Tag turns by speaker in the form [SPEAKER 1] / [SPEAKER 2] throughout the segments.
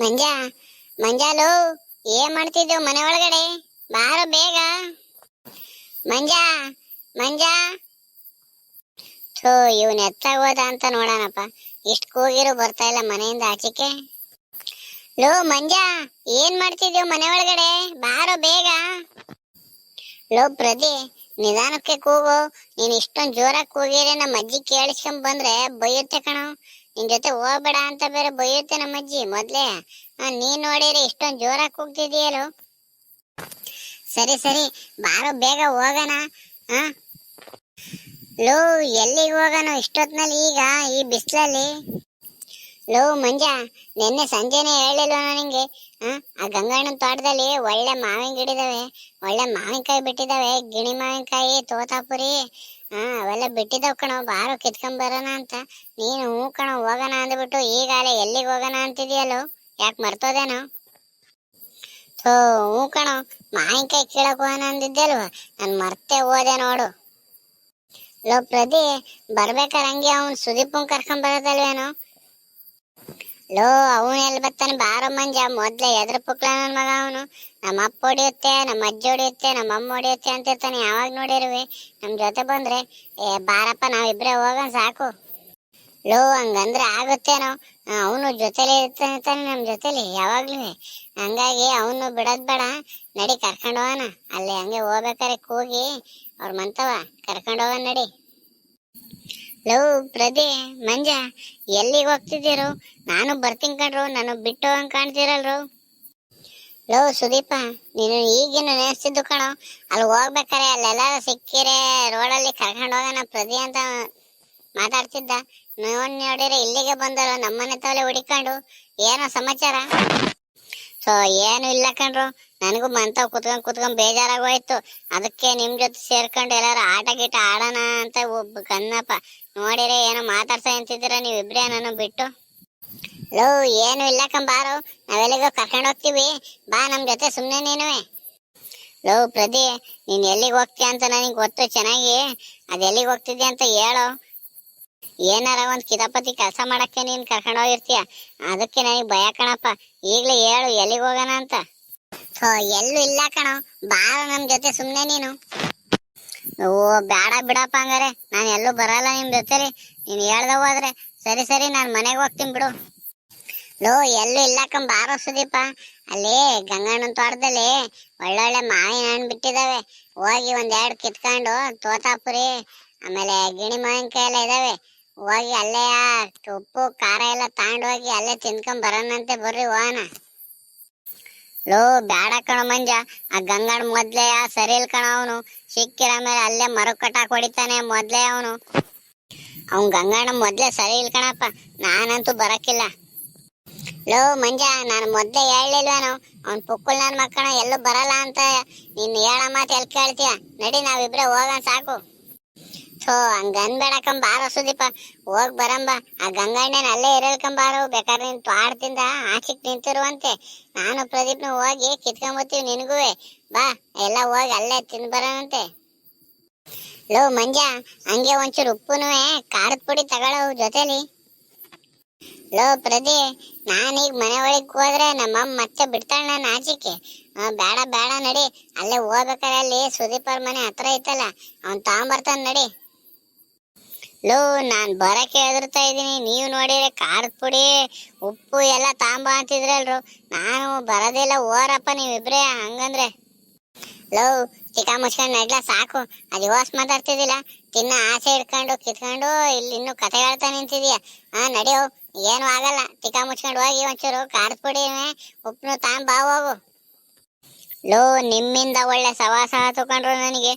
[SPEAKER 1] ಮಂಜಾ ಮಂಜಾಲು ಏನ್ ಮಾಡ್ತಿದ್ದೆವು ಮನೆ ಒಳಗಡೆ? ಬಾರ ಬೇಗ. ಮಂಜಾ ಮಂಜಾ ಥೋ ಇವನ್ ಎತ್ತಾಗ ಹೋದ ಅಂತ ನೋಡೋಣಪ್ಪ. ಇಷ್ಟ ಕೂಗಿರು ಬರ್ತಾ ಇಲ್ಲ ಮನೆಯಿಂದ ಆಚೆಗೆ. ಲೋ ಮಂಜಾ, ಏನ್ ಮಾಡ್ತಿದ್ದೆವು ಮನೆ ಒಳಗಡೆ? ಬಾರೋ ಬೇಗ. ಲೋ ಪ್ರದಿ, ನಿಧಾನಕ್ಕೆ ಕೂಗು. ನೀನ್ ಇಷ್ಟೊಂದ್ ಜೋರಾಗಿ ಕೂಗಿರೆ ನಮ್ಮ ಅಜ್ಜಿ ಕೇಳಿಸ್ಕೊಂಡ್ ಬಂದ್ರೆ ಬೈಯುತ್ತೆ ಕಣೋ. ನಿನ್ ಜೊತೆ ಹೋಗ್ಬೇಡ ಅಂತ ಬೇರೆ ಬೈಯುತ್ತೆ ನಮ್ಮ ಅಜ್ಜಿ ಮೊದ್ಲೇ. ನೀನ್ ನೋಡಿರಿ ಇಷ್ಟೊಂದ್ ಜೋರಾಗಿ ಕೂಗ್ತಿದೀಯಲು. ಸರಿ ಸರಿ ಬಾರೋ ಬೇಗ ಹೋಗೋಣ. ಲೋ ಎಲ್ಲಿಗೆ ಹೋಗೋಣ ಇಷ್ಟೊತ್ನಲ್ಲಿ, ಈಗ ಈ ಬಿಸಿಲಲ್ಲಿ? ಲೋ ಮಂಜಾ, ನಿನ್ನೆ ಸಂಜೆನೆ ಹೇಳಿಲ್ವ ನಿಂಗೆ? ಆ ಗಂಗಣ್ಣನ ತೋಟದಲ್ಲಿ ಒಳ್ಳೆ ಮಾವಿನ ಗಿಡ ಇದಾವೆ, ಒಳ್ಳೆ ಮಾವಿನಕಾಯಿ ಬಿಟ್ಟಿದಾವೆ. ಗಿಣಿ ಮಾವಿನಕಾಯಿ, ತೋತಾಪುರಿ, ಅವೆಲ್ಲ ಬಿಟ್ಟಿದಾವ್ ಕಣೋ. ಬಾರೋ ಕಿತ್ಕೊಂಡ್ ಬರೋಣ ಅಂತ. ನೀನು ಹೂ ಕಣೋ ಹೋಗೋಣ ಅಂದ್ಬಿಟ್ಟು ಈಗಾಲೆ ಎಲ್ಲಿಗೆ ಹೋಗೋಣ ಅಂತಿದ್ಯಲ್ಲೋ? ಯಾಕೆ ಮರ್ತೋದೇನೋ? ಹೋ ಹೂ ಕಣೋ, ಮಾವಿನಕಾಯಿ ಕೀಳಕ್ ಹೋಗೋಣ ಅಂದಿದ್ದಲ್ವ, ನಾನು ಮರ್ತೇ ಹೋದೆ ನೋಡು. ಲೋ ಪ್ರದಿ, ಬರ್ಬೇಕಾರೆ ಹಂಗೆ ಅವ್ನು ಸುದೀಪನ್ ಕರ್ಕೊಂಡ್ ಬರೋದಲ್ವೇನೋ? ಲೋ ಅವನು ಎಲ್ಲಿ ಬರ್ತಾನೆ? ಬಾರೋ ಮಂಜ, ಮೊದ್ಲೇ ಎದ್ರ ಪುಕ್ಲ ನನ್ ಮಗ ಅವನು. ನಮ್ಮ ಅಪ್ಪ ಹೊಡಿಯುತ್ತೆ, ನಮ್ಮ ಅಜ್ಜಿ ಹೊಡಿಯುತ್ತೆ, ನಮ್ಮ ಅಮ್ಮ ಹೊಡಿಯುತ್ತೆ ಅಂತಿರ್ತಾನೆ. ಯಾವಾಗ ನೋಡಿರುವೆ ನಮ್ ಜೊತೆ ಬಂದ್ರೆ ಬಾರಪ್ಪ ನಾವಿಬ್ರೆ ಹೋಗೋಣ ಸಾಕು. ಲೋ ಹಂಗಂದ್ರೆ ಆಗುತ್ತೇನೋ? ಅವನು ಜೊತೆಲಿ ಇರ್ತಾನೆ ನಮ್ ಜೊತೆಲಿ ಯಾವಾಗ್ಲೂ. ಹಂಗಾಗಿ ಅವನು ಬಿಡೋದ್ ಬೇಡ, ನಡಿ ಕರ್ಕೊಂಡ್ ಹೋಗೋಣ. ಅಲ್ಲಿ ಹಂಗೆ ಹೋಗ್ಬೇಕಾರೆ ಕೂಗಿ ಅವ್ರ ಮಂತವ ಕರ್ಕೊಂಡ್ ಹೋಗೋಣ ನಡಿ. ಲೋ ಪ್ರದಿ, ಮಂಜ, ಎಲ್ಲಿಗೆ ಹೋಗ್ತಿದ್ದೀರು? ನಾನು ಬರ್ತೀನಿ ಕಣ್ರು, ನಾನು ಬಿಟ್ಟು ಹಂಗ್ ಕಾಣ್ತಿರಲ್ರು. ಲೋ ಸುದೀಪ, ನೀನು ಈಗಿನ ನೆನೆಸ್ತಿದ್ದು ಕಣೋ. ಅಲ್ಲಿ ಹೋಗ್ಬೇಕಾರೆ ಅಲ್ಲೆಲ್ಲಾರು ಸಿಕ್ಕಿರೆ ರೋಡಲ್ಲಿ ಕರ್ಕೊಂಡು ಹೋಗೋಣ ಪ್ರದಿ ಅಂತ ಮಾತಾಡ್ತಿದ್ದ. ನೋಡಿದ್ರೆ ಇಲ್ಲಿಗೆ ಬಂದರು ನಮ್ಮನೆ ತವಲೆ ಹುಡಿಕೊಂಡು. ಏನೋ ಸಮಾಚಾರ? ಸೊ ಏನು ಇಲ್ಲ ಕಣ್ರು, ನನಗೂ ಮಂತವ್ ಕುತ್ಕೊಂಡ್ ಬೇಜಾರಾಗೋಯ್ತು. ಅದಕ್ಕೆ ನಿಮ್ ಜೊತೆ ಸೇರ್ಕೊಂಡು ಎಲ್ಲಾರು ಆಟ ಗೀಟ ಆಡೋಣ ಅಂತ ಒಬ್ಬ ಕನ್ನಪ್ಪ. ನೋಡಿರೆ ಏನೋ ಮಾತಾಡ್ತಾ ಅಂತಿದ್ದೀರ ನೀವಿಬ್ರೇ ನಾನು ಬಿಟ್ಟು. ಲೋ ಏನು ಇಲ್ಲ ಕಂಬಾರು, ನಾವೆಲ್ಲಿಗೋ ಕರ್ಕೊಂಡು ಹೋಗ್ತೀವಿ, ಬಾ ನಮ್ ಜೊತೆ ಸುಮ್ನೆ ನೀನುವೆ. ಲೋ ಪ್ರದಿ, ನೀನ್ ಎಲ್ಲಿಗೆ ಹೋಗ್ತೀಯ ಅಂತ ನನಗೆ ಗೊತ್ತು ಚೆನ್ನಾಗಿ. ಅದ್ ಎಲ್ಲಿಗೆ ಹೋಗ್ತಿದ್ಯಾ ಅಂತ ಹೇಳೋ. ಏನಾರ ಒಂದ್ ಕಿತಾಪತಿ ಕೆಲಸ ಮಾಡಕ್ಕೆ ನೀನ್ ಕರ್ಕೊಂಡು ಹೋಗಿರ್ತೀಯ, ಅದಕ್ಕೆ ನನಗೆ ಭಯ ಕಣಪ್ಪ. ಈಗ್ಲೇ ಹೇಳು ಎಲ್ಲಿಗೆ ಹೋಗೋಣ ಅಂತ. ಸೊ ಎಲ್ಲೂ ಇಲ್ಲ ಕಣೋ, ಬಾರ ನಮ್ ಜೊತೆ ಸುಮ್ನೆ ನೀನು. ಓ ಬೇಡ ಬಿಡಪ್ಪ, ಹಂಗಾರೆ ನಾನು ಎಲ್ಲೂ ಬರಲ್ಲ ನಿಮ್ ಜೊತೆಲಿ. ನೀನ್ ಹೇಳ್ದ ಹೋದ್ರೆ ಸರಿ ಸರಿ, ನಾನ್ ಮನೆಗೆ ಹೋಗ್ತೀನಿ ಬಿಡು. ಲೋ ಎಲ್ಲೂ ಇಲ್ಲಕ್ಕಂಬ ಬಾರೋ ಸುದೀಪ. ಅಲ್ಲಿ ಗಂಗಣ್ಣನ ತೋಟದಲ್ಲಿ ಒಳ್ಳೊಳ್ಳೆ ಮಾವಿನ ಹಣ್ಣು ಬಿಟ್ಟಿದಾವೆ. ಹೋಗಿ ಒಂದೆರಡು ಕಿತ್ಕೊಂಡು, ತೋತಾಪುರಿ ಆಮೇಲೆ ಗಿಣಿ ಮಾವಿನಕಾಯಿ ಎಲ್ಲ ಇದಾವೆ. ಹೋಗಿ ಅಲ್ಲೇ ಉಪ್ಪು ಖಾರ ಎಲ್ಲ ತಗೊಂಡು ಹೋಗಿ ಅಲ್ಲೇ ತಿನ್ಕೊಂಡ್ ಬರೋಣಂತೆ, ಬರ್ರಿ ಹೋಗೋಣ. ಲೋ ಬ್ಯಾಡ ಕಣ ಮಂಜ, ಆ ಗಂಗಣ್ಣ ಮೊದ್ಲೇ ಸರಿ ಇಲ್ ಕಣ. ಅವನು ಸಿಕ್ಕಿರ ಮೇಲೆ ಅಲ್ಲೇ ಮರುಕಟ್ಟಾಕ್ ಹೊಡಿತಾನೆ ಮೊದ್ಲೇ ಅವನು. ಅವ್ನ್ ಗಂಗಣ್ಣ ಮೊದ್ಲೇ ಸರಿ ಇಲ್ ಕಣಪ್ಪ, ನಾನಂತೂ ಬರಕ್ಕಿಲ್ಲ. ಲೋ ಮಂಜ, ನಾನು ಮೊದ್ಲೇ ಹೇಳಿಲ್ವೇನು ಅವ್ನ್ ಪುಕ್ಕುಲ್ ನನ್ ಮಕ್ಕಳ ಎಲ್ಲೂ ಬರಲ್ಲ ಅಂತ. ನೀನ್ ಹೇಳ ಮಾತು ಎಲ್ ಕೇಳ್ತೀಯ? ನಡಿ ನಾವಿಬ್ರೆ ಹೋಗೋಣ ಸಾಕು. ಥೋ ಹಂಗನ್ಬೇಡಕಂಬ ಬಾರೋ ಸುದೀಪ, ಹೋಗ್ ಬರಂಬ. ಆ ಗಂಗಣ್ಣನ ಅಲ್ಲೇ ಇರಲ್ಕಂಬಾರು, ಬೇಕಾದ್ರೆ ನೀನ್ ತ್ವಾಡ್ತಿಂದ ಆಚಿಕ್ ನಿಂತಿರುವಂತೆ. ನಾನು ಪ್ರದೀಪ್ನ ಹೋಗಿ ಕಿತ್ಕೊಂಬತ್ತೀವಿ ನಿನ್ಗುವೆ. ಬಾ ಎಲ್ಲ ಹೋಗಿ ಅಲ್ಲೇ ತಿಂದ್ ಬರೋಣಂತೆ. ಲೋ ಮಂಜ, ಹಂಗೆ ಒಂಚೂರು ಉಪ್ಪುನುವೆ ಖಾರದ ಪುಡಿ ತಗೊಳ್ಳೋ ಜೊತೆಲಿ. ಲೋ ಪ್ರದಿ, ನಾನೀಗ ಮನೆ ಒಳಗ್ ಹೋದ್ರೆ ನಮ್ಮಮ್ಮ ಮತ್ತೆ ಬಿಡ್ತಾಳ ನನ್ನ ಆಚಿಕೆ. ಬೇಡ ಬೇಡ ನಡಿ, ಅಲ್ಲೇ ಹೋಗ್ಬೇಕಾರೆ ಅಲ್ಲಿ ಸುದೀಪರ್ ಮನೆ ಹತ್ರ ಐತಲ್ಲ, ಅವ್ನ್ ತಗೊಂಬರ್ತಾನ ನಡಿ. ಲೋ ನಾನ್ ಬರಕ್ಕೆ ಹೆದರ್ತಾ ಇದೀನಿ, ನೀವು ನೋಡಿದ್ರೆ ಖಾರದ ಪುಡಿ ಉಪ್ಪು ಎಲ್ಲ ತಾಂಬ ಅಂತಿದ್ರಲ್ರು. ನಾನು ಬರೋದಿಲ್ಲ, ಓರಪ್ಪ ನೀವಿಬ್ರೆ ಹಂಗಂದ್ರೆ. ಲೋ ಚಿಕ್ಕ ಮುಚ್ಕೊಂಡ್ ನಡ್ಲ ಸಾಕು, ಅದು ಯೋಸ್ ಮಾತಾಡ್ತಿದ್ದಿಲ್ಲ. ತಿನ್ನ ಆಸೆ ಇಡ್ಕೊಂಡು ಕಿತ್ಕೊಂಡು ಇಲ್ಲಿ ಇನ್ನು ಕತೆ ಹೇಳ್ತಾ ನಿಂತಿದೀಯ. ನಡಿಯೋ, ಏನು ಆಗಲ್ಲ. ಚಿಕ್ಕ ಮುಚ್ಕೊಂಡು ಹೋಗಿ ಒಂಚೂರು ಖಾರದ ಪುಡಿ ಉಪ್ಪು ತಾಂಬ ಹೋಗು. ಲೋ ನಿಮ್ಮಿಂದ ಒಳ್ಳೆ ಸವಾಸ ತಕೊಂಡ್ರು ನನಗೆ.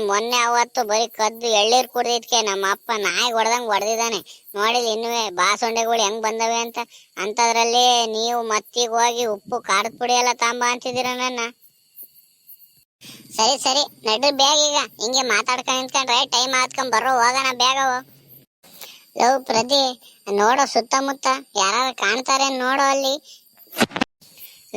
[SPEAKER 1] ಮೊನ್ನೆ ಅವತ್ತು ಬರೀ ಕದ್ದು ಎಳ್ಳೀರ್ ಕುಡ್ದಿದ್ಕೆ ನಮ್ಮ ಅಪ್ಪ ನಾಯಿ ಹೊಡೆದಂಗ್ ಹೊಡೆದಿದ್ದಾನೆ. ನೋಡಿಲ್ ಇನ್ನುವೆ ಬಾಸೊಂಡೆಗಳು ಹೆಂಗ್ ಬಂದವೆ ಅಂತ. ಅಂತದ್ರಲ್ಲಿ ನೀವು ಮತ್ತೀಗ ಹೋಗಿ ಉಪ್ಪು ಖಾರದ ಪುಡಿ ಎಲ್ಲ ತಾಂಬ ಅಂತಿದ್ದೀರ ನನ್ನ. ಸರಿ ಸರಿ ನಡ್ರಿ ಬೇಗ, ಈಗ ಹಿಂಗೆ ಮಾತಾಡ್ಕೊಂಡ್ ನಿಂತ್ಕೊಂಡ್ರೆ ಟೈಮ್ ಆತ್ಕೊಂಡ್ ಬರ್ರೋ, ಹೋಗೋಣ ಬೇಗ. ಲೋ ಪ್ರದಿ, ನೋಡೋ ಸುತ್ತಮುತ್ತ ಯಾರು ಕಾಣ್ತಾರೆ ನೋಡೋ ಅಲ್ಲಿ.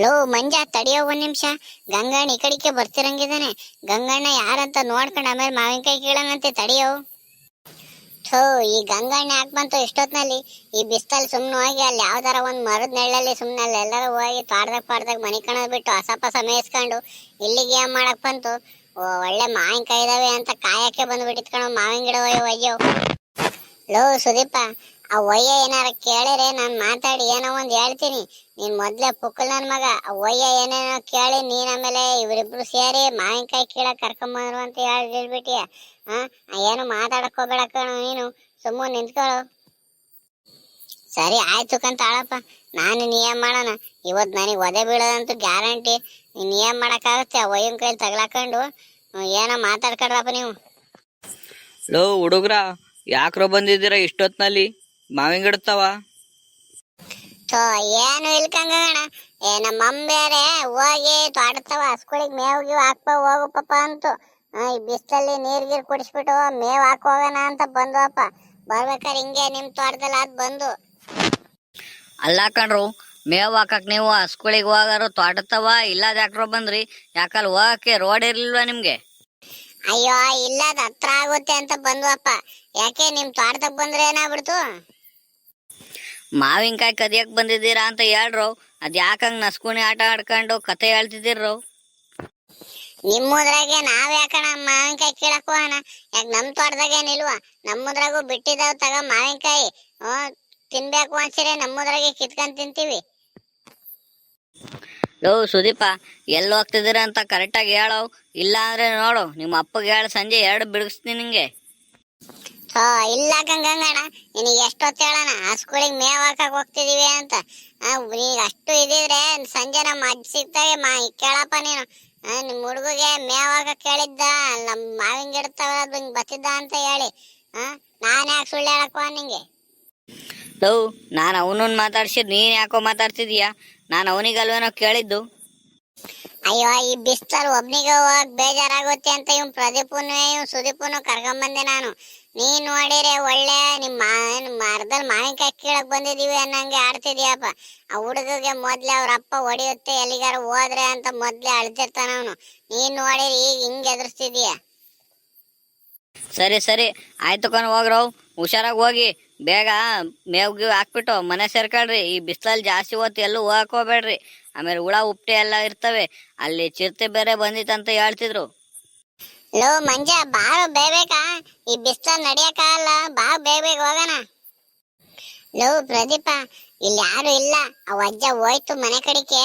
[SPEAKER 1] ಲೋ ಮಂಜ ತಡಿಯೋ ಒಂದ್ ನಿಮಿಷ, ಗಂಗಣ್ಣ ಈ ಕಡಿಕೆ ಬರ್ತಿರಂಗಿದ್ದಾನೆ. ಗಂಗಣ್ಣ ಯಾರಂತ ನೋಡ್ಕೊಂಡು ಆಮೇಲೆ ಮಾವಿನಕಾಯಿ ಕೀಳಂಗಂತೆ, ತಡಿಯೋ. ಥೋ, ಈ ಗಂಗಣ್ಣ ಯಾಕೆ ಬಂತು ಇಷ್ಟೊತ್ನಲ್ಲಿ? ಈ ಬಿಸ್ತಲ್ಲಿ ಸುಮ್ಮನೆ ಹೋಗಿ ಅಲ್ಲಿ ಯಾವ್ದಾರ ಒಂದ್ ಮರದ ನೆಳ್ಳಲ್ಲಿ ಸುಮ್ಮನೆ ಅಲ್ಲಿ ಎಲ್ಲರೂ ಹೋಗಿ ಪಾಡ್ದಾಗ ಮನಿ ಕಣದ್ ಬಿಟ್ಟು ಹಸಪಸ ಮೇಯಿಸ್ಕೊಂಡು ಇಲ್ಲಿಗೆ ಏನ್ ಮಾಡಕ್ ಬಂತು? ಒಳ್ಳೆ ಮಾವಿನಕಾಯಿ ಇದಾವೆ ಅಂತ ಕಾಯಕ್ಕೆ ಬಂದ್ಬಿಟ್ಟಿತ್ ಕಣೋ ಮಾವಿನ ಗಿಡ ಒಯ್ಯೋ. ಲೋ ಸುದೀಪ, ಆ ಒಯ್ಯ ಏನಾರ ಕೇಳಿದ್ರೆ ನಾನ್ ಮಾತಾಡಿ ಏನೋ ಒಂದ್ ಹೇಳ್ತೀನಿ. ನೀನ್ ಮೊದ್ಲೇ ಪುಕ್ಕಲ್ ನನ್ ಮಗ. ಆ ಒಯ್ಯ ಏನೇನೋ ಕೇಳಿ ನೀನ್ ಆಮೇಲೆ ಇವರಿಬ್ರು ಸೇರಿ ಮಾವಿನಕಾಯಿ ಕೀಳಕ್ ಕರ್ಕೊಂಬಂದ್ರು ಅಂತ ಹೇಳ್ಬಿಟ್ಟಿಯ. ಏನು ಮಾತಾಡಕ್ ಹೋಗ್ಬೇಡ ಕಣೋ ನೀನು, ಸುಮ್ಮನೆ ನಿಂತ್ಕೊಳ್ಳು. ಸರಿ ಆಯ್ತು ಕಂತಾಳಪ್ಪ, ನಾನು ನೀ ಏನ್ ಮಾಡೋಣ. ಇವತ್ ನನಗ್ ಒದೆ ಬೀಳೋದಂತೂ ಗ್ಯಾರಂಟಿ. ನೀನ್ ಏನ್ ಮಾಡಕ್ಕಾಗತ್ತೆ? ಆ ಒಯ್ಯನ್ ಕೈಲಿ ತಗ್ಲಾಕೊಂಡು ಏನೋ ಮಾತಾಡ್ಕೊಡ್ರಪ್ಪ ನೀವು.
[SPEAKER 2] ಲೋ ಹುಡುಗ್ರ, ಯಾಕ್ರೋ ಬಂದಿದ್ದೀರಾ ಇಷ್ಟೊತ್ನಲ್ಲಿ? ಮಾವಿನ ಗಿಡತ್ತವ?
[SPEAKER 1] ಏನು ಇಲ್ಕಂಗಣ. ನಮ್ಮ ಬೇರೆ ಹೋಗಿ ತೋಟತ್ತವ ಹಸ್ಕೊಳಿಗ್ ಮೇವ್ ಗಿವ್ ಹಾಕ್ಪ ಹೋಗು ಪಾಪ ಅಂತು. ಈ ಬಿಸ್ತಲ್ಲಿ ನೀರ್ ಗೀರ್ ಕುಡಿಸ್ಬಿಟ್ಟು ಮೇವ್ ಹಾಕ್ ಹೋಗೋಣ ಅಂತ ಬಂದ್ವಪ್ಪ. ಬರ್ಬೇಕಾರೆ ಹಿಂಗೆ ನಿಮ್ ತೋಟದಲ್ಲಿ ಅದ್ ಬಂದು.
[SPEAKER 2] ಅಲ್ಲ ಕಣ್ರು, ಮೇವ್ ಹಾಕಕ್ ನೀವು ಹಸ್ಗಳಿಗ್ ಹೋಗಾರು ತೋಟತ್ತವ, ಇಲ್ಲದ ಯಾಕ್ರೋ ಬಂದ್ರಿ? ಯಾಕಲ್ಲಿ ಹೋಗಕ್ಕೆ ರೋಡ್ ಇರ್ಲಿಲ್ವಾ ನಿಮ್ಗೆ?
[SPEAKER 1] ಅಯ್ಯೋ ಇಲ್ಲ, ಅದ್ ಹತ್ರ ಆಗುತ್ತೆ ಅಂತ ಬಂದ್ವಪ್ಪ. ಯಾಕೆ ನಿಮ್ ತೋಟದಾಗ ಬಂದ್ರೆ ಏನಾಗ್ಬಿಡ್ತು?
[SPEAKER 2] ಮಾವಿನಕಾಯಿ ಕದಿಯಕ್ ಬಂದಿದ್ದೀರಾ ಅಂತ ಹೇಳ್ರು. ಅದ್ ಯಾಕಂಗ್ ನಸ್ಕುನಿ ಆಟ ಆಡ್ಕೊಂಡು ಕತೆ ಹೇಳ್ತಿದ್ದೀರ್ರು?
[SPEAKER 1] ನಿಮ್ಮದ್ರಾಗೆ ನಾವ್ ಯಾಕಣ ಮಾವಿನಕಾಯಿ ಕೀಳಕ್ ಹೋಗೋಣ? ಯಾಕೆ ನಮ್ ತೋಟದಾಗ ಏನಿಲ್ವಾ? ನಮ್ಮದ್ರಾಗೂ ಬಿಟ್ಟಿದಾವ್ ತಗ ಮಾವಿನಕಾಯಿ. ತಿನ್ಬೇಕು ಅನ್ಸಿರೆ ನಮ್ಮದ್ರಾಗೆ ಕಿತ್ಕೊಂಡ್ ತಿಂತೀವಿ.
[SPEAKER 2] ಲೋ ಸುದೀಪ, ಎಲ್ಲಿ ಹೋಗ್ತಿದ್ದೀರಾ ಅಂತ ಕರೆಕ್ಟಾಗಿ ಹೇಳೋ. ಇಲ್ಲ ಅಂದ್ರೆ ನೋಡು, ನಿಮ್ಮ ಅಪ್ಪಗೆ ಹೇಳ ಸಂಜೆ 2 ಬಿಡಿಸ್ತೀನಿ ನಿಂಗೆ.
[SPEAKER 1] ಇಲ್ಲ ಗಂಗಣ್ಣ, ನಿನಗೆ ಎಷ್ಟೊತ್ತು ಹೇಳೋಣ? ಹಸ್ಗಳಿಗ್ ಮೇವ್ ಹಾಕಕ್ ಹೋಗ್ತಿದೀವಿ ಅಂತ. ನೀಗ ಅಷ್ಟು ಇದಿದ್ರೆ ಸಂಜೆ ನಮ್ಮ ಅಜ್ಜಿ ಸಿಗ್ತಾಗೆ ಕೇಳಪ್ಪ ನೀನು. ನಿಮ್ ಹುಡುಗಿಗೆ ಮೇವ್ ಹಾಕಕ್ ಕೇಳಿದ್ದ, ನಮ್ ಮಾವಿನ ಗಿಡತ್ತವ ಬತ್ತಿದ್ದ ಅಂತ ಹೇಳಿ. ನಾನ್ ಯಾಕೆ ಸುಳ್ಳು ಹೇಳಕ್ವ ನಿಂಗೆ?
[SPEAKER 2] ಲೋ, ನಾನು ಅವನನ್ನ ಮಾತಾಡ್ಸಿದ್ ನೀನ್ ಯಾಕೋ ಮಾತಾಡ್ತಿದೀಯಾ? ನಾನು ಅವನಿಗಲ್ವೇನೋ ಕೇಳಿದ್ದು.
[SPEAKER 1] ಅಯ್ಯೋ, ಈ ಬಿಸ್ತಲ್ ಒಬ್ನಿಗೆ ಹೋಗಕ್ ಬೇಜಾರಾಗುತ್ತೆ ಅಂತ ಇವ್ ಪ್ರದೀಪನು ಇವ್ ಸುದೀಪನು ಕರ್ಕೊಂಬಂದೆ ನಾನು. ನೀನ್ ನೋಡಿರೆ ಒಳ್ಳೆ ನಿಮ್ಮ ಮರದಲ್ಲಿ ಮಾವಿನಕಾಯಿ ಕೀಳಕ್ ಬಂದಿದೀವಿ ಅನ್ನಂಗೆ ಆಡ್ತಿದ್ಯಪ್ಪ. ಆ ಹುಡುಗಗೆ ಮೊದ್ಲೇ ಅವ್ರ ಅಪ್ಪ ಹೊಡಿಯುತ್ತೆ ಎಲ್ಲಿಗಾರ ಹೋದ್ರೆ ಅಂತ ಮೊದ್ಲೇ ಅಳ್ತಿರ್ತಾನ ಅವನು. ನೀನ್ ನೋಡಿರಿ ಈಗ ಹಿಂಗ್ ಎದುರಿಸ್ತಿದೀಯ.
[SPEAKER 2] ಸರಿ ಸರಿ ಆಯ್ತು ಕಣ್, ಹೋಗ್ರವ್ ಹುಷಾರಾಗಿ ಹೋಗಿ. ಬೇಗ ಮೇವ್ಗಿ ಹಾಕ್ಬಿಟ್ಟು ಮನೆ ಸೇರ್ಕೊಳ್ರಿ. ಈ ಬಿಸಿಲಲ್ಲಿ ಜಾಸ್ತಿ ಹೊತ್ತು ಎಲ್ಲೂ ಹೋಗಕ್ ಹೋಗ್ಬೇಡ್ರಿ. ಆಮೇಲೆ ಹುಳ ಉಪ್ಟೆ ಎಲ್ಲ ಇರ್ತವೆ. ಅಲ್ಲಿ ಚಿರತೆ ಬೇರೆ ಬಂದಿತ್ತಂತ ಹೇಳ್ತಿದ್ರು.
[SPEAKER 1] ಲೋ ಮಂಜ, ಬಾರು ಬೇಬೇಕಾ? ಈ ಬಿಸಿಲಲ್ಲಿ ನಡಿಯಕ್ಕಾಗಲ್ಲ, ಬಾ ಬೇಗ ಹೋಗೋಣ. ಲೋ ಪ್ರದೀಪ, ಇಲ್ಲಿ ಯಾರು ಇಲ್ಲ. ಆ ಅಜ್ಜ ಹೋಯ್ತು ಮನೆ ಕಡಿಕೆ.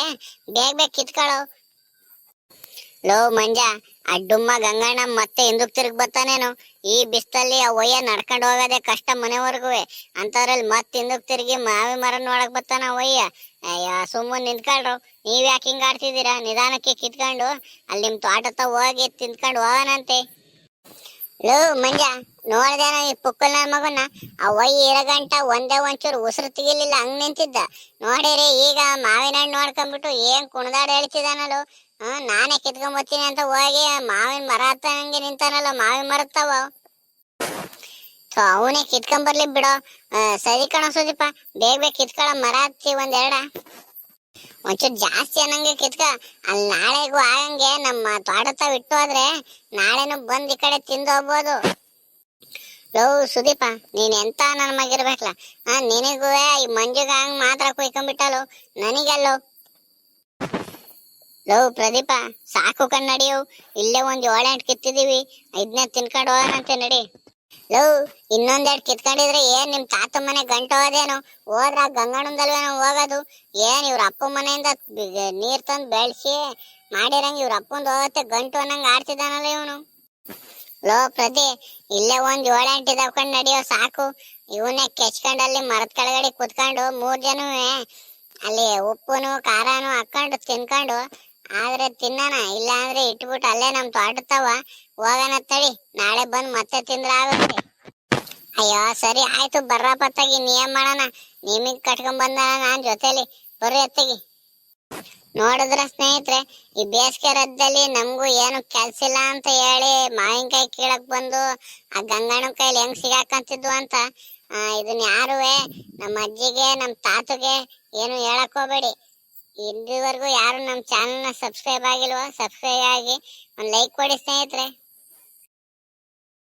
[SPEAKER 1] ಬೇಗ ಕಿತ್ಕೊಳ್ಳೋ. ಲೋ ಮಂಜ, ಆ ಡುಮ್ಮ ಗಂಗಣ್ಣ ಮತ್ತೆ ಹಿಂದಕ್ ತಿರುಗಿ ಬರ್ತಾನೇನು? ಈ ಬಿಸ್ತಲ್ಲಿ ಆ ಒಯ್ಯ ನಡ್ಕೊಂಡು ಹೋಗೋದೇ ಕಷ್ಟ ಮನೆವರ್ಗು. ಅಂತವ್ರಲ್ಲಿ ಮತ್ತೆ ಹಿಂದಕ್ ತಿರುಗಿ ಮಾವಿ ಮರ ನೋಡಕ್ ಬರ್ತಾನ ಒಯ್ಯ. ಅಯ್ಯ, ಸುಮ್ಮನೆ ನಿಂತ್ಕೊಳ್ರು. ನೀವ್ ಯಾಕೆ ಹಿಂಗ ಆಡ್ತಿದ್ದೀರಾ? ನಿಧಾನಕ್ಕೆ ಕಿತ್ಕೊಂಡು ಅಲ್ಲಿ ನಿಮ್ ತೋಟತ್ತ ಹೋಗಿ ತಿಂದ್ಕೊಂಡು ಹೋಗೋಣಂತೆ. ಲೋ ಮಂಜ, ನೋಡ್ದೇನೋ ಈ ಪುಕ್ಕಲ್ ನನ್ ಮಗನ್ನ? ಆ ಒಯ್ಯ ಇರಗಂಟ ಒಂದೇ ಒಂಚೂರು ಉಸಿರು ತೆಗಿಲಿಲ್ಲ, ಹಂಗ್ ನಿಂತಿದ್ದ. ನೋಡಿರಿ ಈಗ ಮಾವಿನ ಹಣ್ಣು ನೋಡ್ಕೊಂಡ್ಬಿಟ್ಟು ಏನ್ ಕುಣದಾಡ್ ಹೇಳ್ತಿದಾನಲ್ಲೋ. ನಾನೇ ಕಿತ್ಕೊಂಬತ್ತೀನಿ ಅಂತ ಹೋಗಿ ಮಾವಿನ ಮರ ಹತ್ತಂಗೆ ನಿಂತಾನಲ್ಲ, ಮಾವಿನ ಮರತ್ತವ. ಅವನೇ ಕಿತ್ಕೊಂಬರ್ಲಿ ಬಿಡೋ. ಸರಿ ಕಣ ಸುದೀಪ, ಬೇಗ ಕಿತ್ಕೊಳ. ಮರ ಹತ್ತಿ ಒಂದೆರಡ ಒಂಚೂರು ಜಾಸ್ತಿ ಅನ್ನಂಗೆ ಕಿತ್ಕ. ಅಲ್ಲಿ ನಾಳೆಗೂ ಆಗಂಗೆ ನಮ್ಮ ತೋಟತ್ತ ಬಿಟ್ಟು ಹೋದ್ರೆ ನಾಳೆನು ಬಂದ್ ಈ ಕಡೆ ತಿಂದು ಹೋಗ್ಬೋದು. ಲೋ ಸುದೀಪ, ನೀನ್ ಎಂತ ನನ್ ಮಗಿರ್ಬೇಕಲ್ಲ. ನಿನಗೂ ಈ ಮಂಜುಗ ಹಂಗ್ ಮಾತ್ರ ಕುಯ್ಕೊಂಡ್ಬಿಟ್ಟಲು, ನನಗೆಲ್ಲೋ. ಲೋ ಪ್ರದೀಪ, ಸಾಕು ಕಣ್ಣಡಿಯವು. ಇಲ್ಲೇ ಒಂದ್ 7-8 ಕಿತ್ತಿದೀವಿ, ಇದನ್ನೇ ತಿನ್ಕೊಂಡು ಹೋಗೋಣಂತೆ ನಡಿ. ಲೋ, ಇನ್ನೊಂದೆರಡು ಕಿತ್ಕೊಂಡಿದ್ರೆ ಏನ್ ನಿಮ್ ತಾತ ಮನೆ ಗಂಟು ಹೋದೇನು? ಹೋದ್ರ ಗಂಗಣ್ಣಂದಲ್ವೇನೋ ಹೋಗೋದು. ಏನ್ ಇವ್ರ ಅಪ್ಪ ಮನೆಯಿಂದ ನೀರ್ ತಂದು ಬೆಳ್ಸಿ ಮಾಡಿರಂಗ ಇವ್ರ ಅಪ್ಪಂದು ಹೋಗತ್ತೆ ಗಂಟು ಅನ್ನಂಗ ಆಡ್ತಿದ್ದಾನಲ್ಲ ಇವನು. ಲೋ ಪ್ರತಿ, ಇಲ್ಲೇ ಒಂದ್ 7-8 ಇದಾವ್ಕೊಂಡು ನಡಿಯೋ ಸಾಕು. ಇವನ್ನೇ ಕೆಚ್ಕೊಂಡಲ್ಲಿ ಮರದ ಕೆಳಗಡೆ ಕುತ್ಕೊಂಡು 3 ಜನವೇ ಅಲ್ಲಿ ಉಪ್ಪುನು ಖಾರನು ಹಾಕೊಂಡು ತಿನ್ಕೊಂಡು ಆದ್ರೆ ತಿನ್ನಣ. ಇಲ್ಲ ಅಂದ್ರೆ ಇಟ್ಬಿಟ್ಟು ಅಲ್ಲೇ ನಮ್ ತೋಟತ್ತವ ಹೋಗೋಣ ತಡಿ. ನಾಳೆ ಬಂದ್ ಮತ್ತೆ ತಿಂದ್ರ ಆಗುತ್ತೆ. ಅಯ್ಯೋ ಸರಿ ಆಯ್ತು, ಬರ್ರಪ್ಪತ್ತಾಗಿ ನೀ ಏನ್ ಮಾಡೋಣ? ನಿಮಗ್ ಕಟ್ಕೊಂಡ್ ಬಂದ ನಾನ್ ಜೊತೆಲಿ ಬರ್ರಿ ಅತ್ತಗಿ. ನೋಡಿದ್ರ ಸ್ನೇಹಿತರೆ, ಈ ಬೇಸಿಗೆ ರಜದಲ್ಲಿ ನಮಗೂ ಏನು ಕೆಲ್ಸ ಇಲ್ಲ ಅಂತ ಹೇಳಿ ಮಾವಿನಕಾಯಿ ಕೀಳಕ್ ಬಂದು ಆ ಗಂಗಣ್ಣ ಕೈಲಿ ಹೆಂಗ್ ಸಿಗಾಕಂತಿದ್ವು ಅಂತ. ಇದನ್ನ ಯಾರುವೆ ನಮ್ಮ ಅಜ್ಜಿಗೆ ನಮ್ಮ ತಾತಗೆ ಏನು ಹೇಳಕ್ ಹೋಗ್ಬೇಡಿ. ಇಲ್ಲಿವರೆಗೂ ಯಾರು ನಮ್ಮ ಚಾನಲ್ನ ಸಬ್ಸ್ಕ್ರೈಬ್ ಆಗಿಲ್ವೋ, ಸಬ್ಸ್ಕ್ರೈಬ್ ಆಗಿ ಒಂದು ಲೈಕ್ ಕೊಡಿ ಸ್ನೇಹಿತರೆ.